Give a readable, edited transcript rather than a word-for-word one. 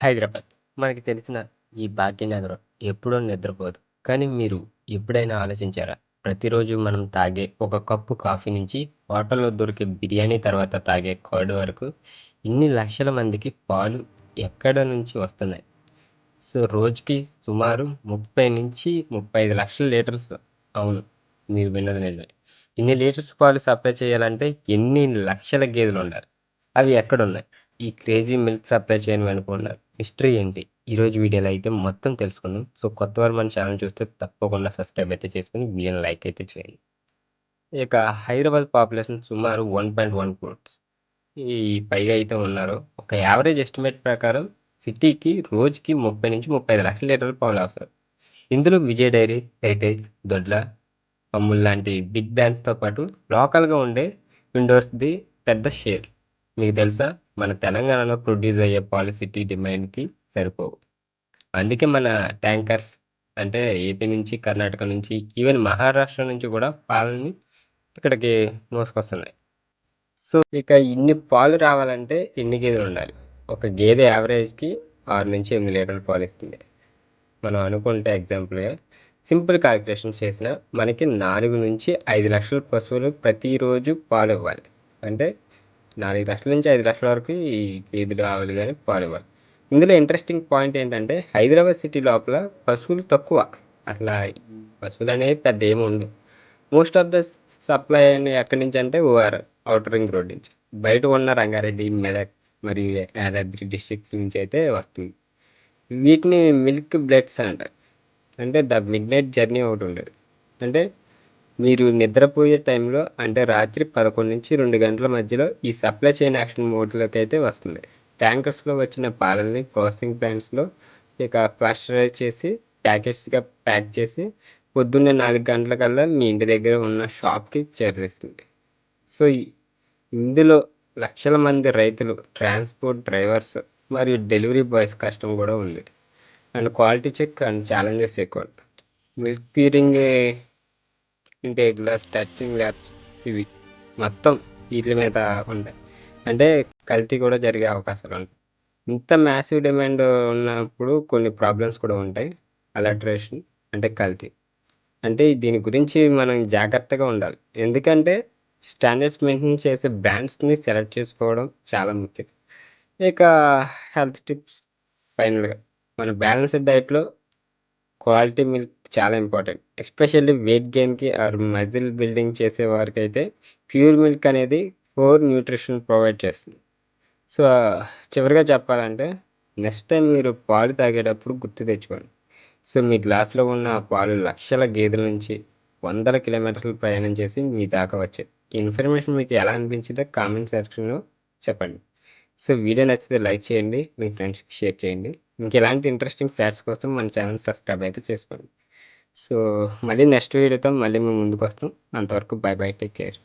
హైదరాబాద్. మనకి తెలిసిన ఈ భాగ్యనగరం ఎప్పుడూ నిద్రపోదు. కానీ మీరు ఎప్పుడైనా ఆలోచించారా? ప్రతిరోజు మనం తాగే ఒక కప్పు కాఫీ నుంచి హోటల్‌లో దొరికే బిర్యానీ తర్వాత తాగే కర్డ్ వరకు ఇన్ని లక్షల మందికి పాలు ఎక్కడ నుంచి వస్తున్నాయి? సో, రోజుకి సుమారు 30-35 లక్షల లీటర్స్. అవును. మీరు విన్నది నిజమే. ఇన్ని లీటర్స్ పాలు సప్లై చేయాలంటే ఎన్ని లక్షల గేదెలుండాలి? అవి ఎక్కడున్నాయి? ఈ క్రేజీ మిల్క్ సప్లై చైన్ వెనుక ఉన్న మిస్టరీ ఏంటి? ఈరోజు వీడియోలో అయితే మొత్తం తెలుసుకుందాం. సో, కొత్తవారు మన ఛానల్ చూస్తే తప్పకుండా సబ్స్క్రైబ్ అయితే చేసుకొని వీడియోని లైక్ అయితే చేయండి. ఇక హైదరాబాద్ పాపులేషన్ సుమారు 1.1 క్రోర్స్. ఈ పైగా అయితే ఉన్నారు. ఒక యావరేజ్ ఎస్టిమేట్ ప్రకారం సిటీకి రోజుకి 30-35 లక్షల లీటర్ల పాలు అవసరం. ఇందులో విజయ్ డైరీ, హెరిటేజ్, దొడ్ల, అమూల్ లాంటి బిగ్ బ్రాండ్స్‌తో పాటు లోకల్‌గా ఉండే విండోస్‌ది పెద్ద షేర్. మీకు తెలుసా? మన తెలంగాణలో ప్రొడ్యూస్ అయ్యే పాలు సిటీ డిమాండ్‌కి సరిపోవు. అందుకే మన ట్యాంకర్స్ అంటే ఏపీ నుంచి, కర్ణాటక నుంచి, ఈవెన్ మహారాష్ట్ర నుంచి కూడా పాలని ఇక్కడికి మోసుకొస్తున్నాయి. సో, ఇక ఇన్ని పాలు రావాలంటే ఎన్ని గేదెలుండాలి? ఒక గేదె యావరేజ్‌కి 6-8 లీటర్ల పాలిస్తుంది. మనం అనుకుంటే ఎగ్జాంపుల్‌గా సింపుల్ క్యాలిక్యులేషన్స్ చేసినా మనకి 4-5 లక్షల పశువులు ప్రతిరోజు పాలివ్వాలి. అంటే 4,00,000-5 లక్షల వరకు ఈ గేదెలు, ఆవులు గాని పాలివ్వాలి. ఇందులో ఇంట్రెస్టింగ్ పాయింట్ ఏంటంటే హైదరాబాద్ సిటీ లోపల పశువులు తక్కువ. అసలా పశువులనేవి పెద్ద ఏమి ఉండవు. మోస్ట్ ఆఫ్ ద సప్లై ఎక్కడి నుంచి అంటే ఓఆర్ ఔటర్ రింగ్ రోడ్ నుంచి. బయట ఉన్న రంగారెడ్డి, మెదక్ మరియు యాదాద్రి డిస్ట్రిక్ట్స్ నుంచి అయితే వస్తుంది. వీటిని మిల్క్ బ్లడ్స్ అంటారు. అంటే ద మిడ్‌నైట్ జర్నీ ఒకటి ఉండేది. అంటే మీరు నిద్రపోయే టైంలో అంటే రాత్రి 11-2 గంటల మధ్యలో ఈ సప్లై చైన్ యాక్షన్ మోడ్‌లోకి అయితే వస్తుంది. ట్యాంకర్స్‌లో వచ్చిన పాలని ప్రాసెసింగ్ ప్లాంట్స్‌లో ఇక పాస్చరైజ్ చేసి ప్యాకెట్స్‌గా ప్యాక్ చేసి పొద్దున్నే 4 గంటలకల్లా మీ ఇంటి దగ్గర ఉన్న షాప్‌కి చేరవేస్తుంది. సో, ఇందులో లక్షల మంది రైతులు, ట్రాన్స్‌పోర్ట్ డ్రైవర్స్ మరియు డెలివరీ బాయ్స్ కష్టం కూడా ఉంది. And quality check and challenges ఎక్కువ. మిల్క్ ప్యూరింగ్ ఇంటే గ్లాస్ టచింగ్ ల్యాబ్స్ ఇవి మొత్తం వీటి మీద ఉంటాయి. అంటే కల్తీ కూడా జరిగే అవకాశాలు ఉంటాయి. ఇంత మ్యాసివ్ డిమాండ్ ఉన్నప్పుడు కొన్ని ప్రాబ్లమ్స్ కూడా ఉంటాయి. అలటరేషన్ అంటే కల్తీ. అంటే దీని గురించి మనం జాగ్రత్తగా ఉండాలి. ఎందుకంటే స్టాండర్డ్స్ మెయింటైన్ చేసే బ్రాండ్స్‌ని సెలెక్ట్ చేసుకోవడం చాలా ముఖ్యం. ఇక హెల్త్ టిప్స్ ఫైనల్‌గా మన బ్యాలెన్స్‌డ్ డైట్‌లో క్వాలిటీ మిల్క్ చాలా ఇంపార్టెంట్. ఎస్పెషల్లీ వెయిట్ గెయిన్‌కి ఆర్ మజిల్ బిల్డింగ్ చేసే వారికైతే ప్యూర్ మిల్క్ అనేది కోర్ న్యూట్రిషన్ ప్రొవైడ్ చేస్తుంది. సో, చివరిగా చెప్పాలంటే నెక్స్ట్ టైం మీరు పాలు తాగేటప్పుడు గుర్తు తెచ్చుకోండి. సో, మీ గ్లాస్‌లో ఉన్న పాలు లక్షల గేదెల నుంచి వందల కిలోమీటర్లు ప్రయాణం చేసి మీ దాకా వచ్చాయి. ఈ ఇన్ఫర్మేషన్ మీకు ఎలా అనిపించిందో కామెంట్ సెక్షన్‌లో చెప్పండి. సో, వీడియో నచ్చితే లైక్ చేయండి. మీ ఫ్రెండ్స్‌కి షేర్ చేయండి. ఇంకెలాంటి ఇంట్రెస్టింగ్ ఫ్యాక్ట్స్ కోసం మన ఛానల్ సబ్స్క్రైబ్ అయితే చేసుకోండి. సో, మళ్ళీ నెక్స్ట్ వీడియోతో మళ్ళీ మేము ముందుకొస్తాం. అంతవరకు బై బై. Take care.